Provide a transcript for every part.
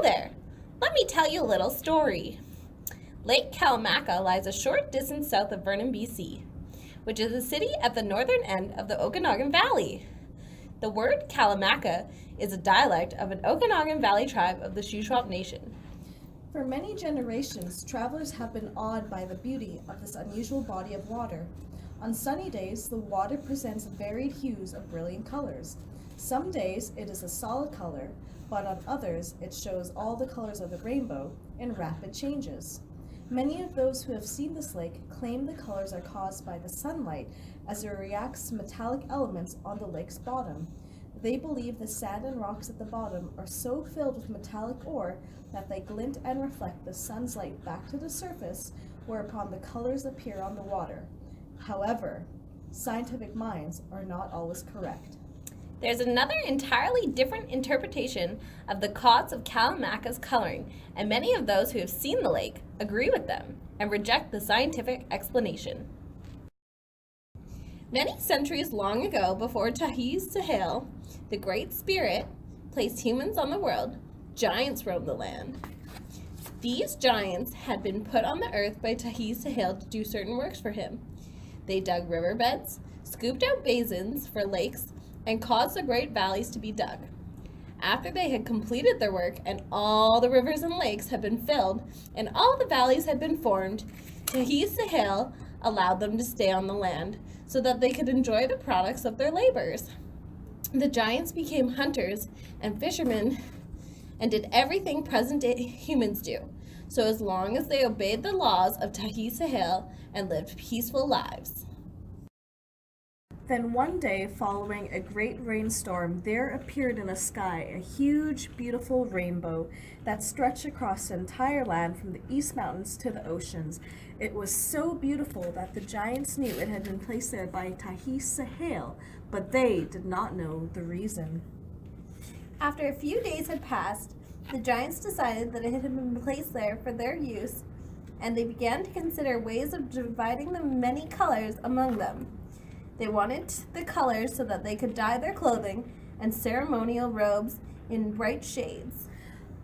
there! Let me tell you a little story. Lake Kalamaka lies a short distance south of Vernon, BC, which is a city at the northern end of the Okanagan Valley. The word Kalamaka is a dialect of an Okanagan Valley tribe of the Shuswap Nation. For many generations, travelers have been awed by the beauty of this unusual body of water. On sunny days, the water presents varied hues of brilliant colors. Some days it is a solid color, but on others it shows all the colors of the rainbow in rapid changes. Many of those who have seen this lake claim the colors are caused by the sunlight as it reacts to metallic elements on the lake's bottom. They believe the sand and rocks at the bottom are so filled with metallic ore that they glint and reflect the sun's light back to the surface, whereupon the colors appear on the water. However, scientific minds are not always correct. There's another entirely different interpretation of the cause of Kalamaka's coloring, and many of those who have seen the lake agree with them and reject the scientific explanation. Many centuries long ago, before Chayla, the Great Spirit, placed humans on the world, giants roamed the land. These giants had been put on the earth by Chayla to do certain works for him. They dug riverbeds, scooped out basins for lakes, and caused the great valleys to be dug. After they had completed their work and all the rivers and lakes had been filled and all the valleys had been formed, Chayla allowed them to stay on the land so that they could enjoy the products of their labors. The giants became hunters and fishermen and did everything present-day humans do, so as long as they obeyed the laws of Chayla and lived peaceful lives. Then one day, following a great rainstorm, there appeared in the sky a huge, beautiful rainbow that stretched across the entire land from the East Mountains to the oceans. It was so beautiful that the giants knew it had been placed there by Chayla, but they did not know the reason. After a few days had passed, the giants decided that it had been placed there for their use, and they began to consider ways of dividing the many colors among them. They wanted the colors so that they could dye their clothing and ceremonial robes in bright shades.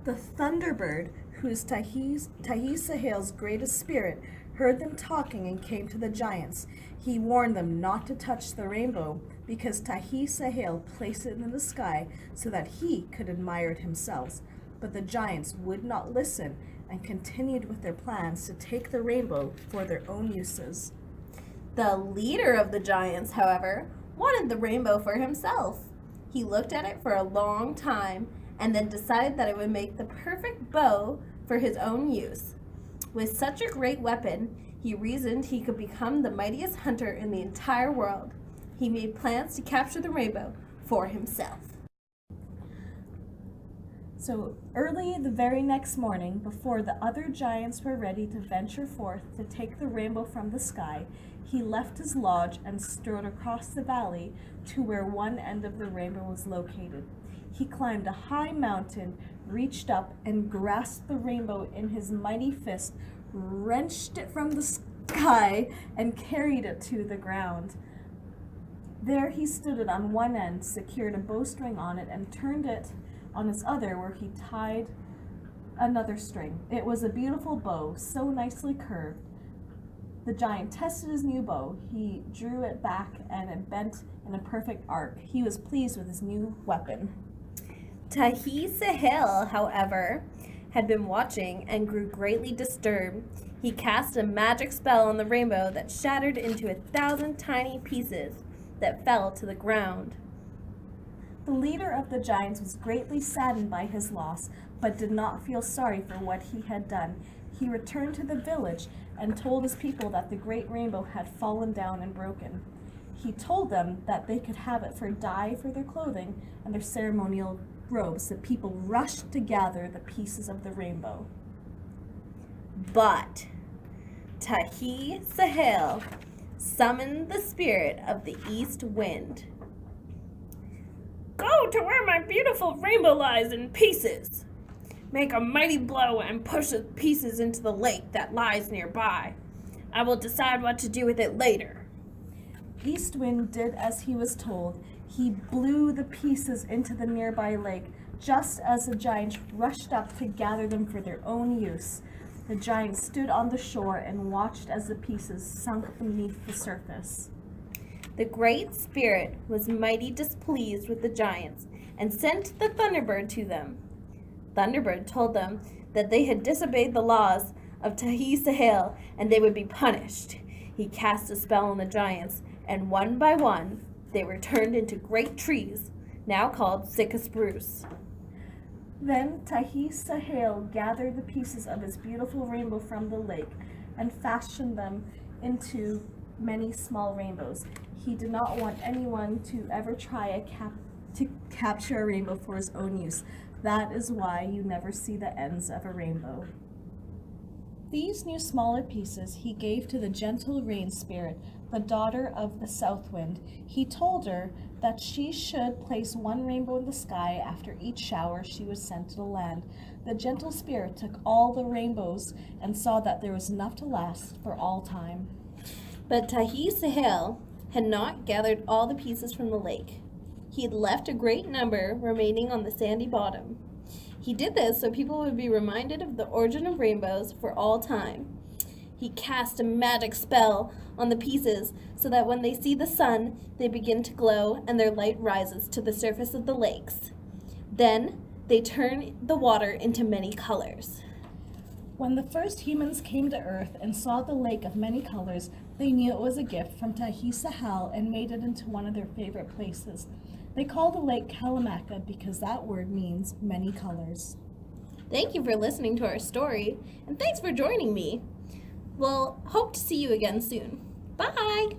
The Thunderbird, who is Chayla's greatest spirit, heard them talking and came to the giants. He warned them not to touch the rainbow because Chayla placed it in the sky so that he could admire it himself. But the giants would not listen and continued with their plans to take the rainbow for their own uses. The leader of the giants, however, wanted the rainbow for himself. He looked at it for a long time and then decided that it would make the perfect bow for his own use. With such a great weapon, he reasoned he could become the mightiest hunter in the entire world. He made plans to capture the rainbow for himself. So early the very next morning, before the other giants were ready to venture forth to take the rainbow from the sky, he left his lodge and strode across the valley to where one end of the rainbow was located. He climbed a high mountain, reached up and grasped the rainbow in his mighty fist, wrenched it from the sky, and carried it to the ground. There he stood it on one end, secured a bowstring on it, and turned it on his other, where he tied another string. It was a beautiful bow, so nicely curved. The giant tested his new bow. He drew it back and it bent in a perfect arc. He was pleased with his new weapon. Chayla, however, had been watching and grew greatly disturbed. He cast a magic spell on the rainbow that shattered into 1,000 tiny pieces that fell to the ground. The leader of the giants was greatly saddened by his loss, but did not feel sorry for what he had done. He returned to the village and told his people that the great rainbow had fallen down and broken. He told them that they could have it for dye for their clothing and their ceremonial robes. The people rushed to gather the pieces of the rainbow. But Chayla summoned the spirit of the east wind. "Go to where my beautiful rainbow lies in pieces. Make a mighty blow and push the pieces into the lake that lies nearby. I will decide what to do with it later." East Wind did as he was told. He blew the pieces into the nearby lake, just as the giants rushed up to gather them for their own use. The giants stood on the shore and watched as the pieces sunk beneath the surface. The Great Spirit was mighty displeased with the giants and sent the Thunderbird to them. Thunderbird told them that they had disobeyed the laws of Tahi-Sahel and they would be punished. He cast a spell on the giants, and one by one they were turned into great trees, now called Sitka spruce. Then Tahi-Sahel gathered the pieces of his beautiful rainbow from the lake and fashioned them into many small rainbows. He did not want anyone to ever try to capture a rainbow for his own use. That is why you never see the ends of a rainbow. These new smaller pieces he gave to the gentle rain spirit, the daughter of the south wind. He told her that she should place one rainbow in the sky after each shower she was sent to the land. The gentle spirit took all the rainbows and saw that there was enough to last for all time. But Tahi-Sahel had not gathered all the pieces from the lake. He had left a great number remaining on the sandy bottom. He did this so people would be reminded of the origin of rainbows for all time. He cast a magic spell on the pieces so that when they see the sun, they begin to glow and their light rises to the surface of the lakes. Then they turn the water into many colors. When the first humans came to Earth and saw the lake of many colors, they knew it was a gift from Tahi-Sahel and made it into one of their favorite places. They called the lake Kalamaka because that word means many colors. Thank you for listening to our story, and thanks for joining me. We'll hope to see you again soon. Bye!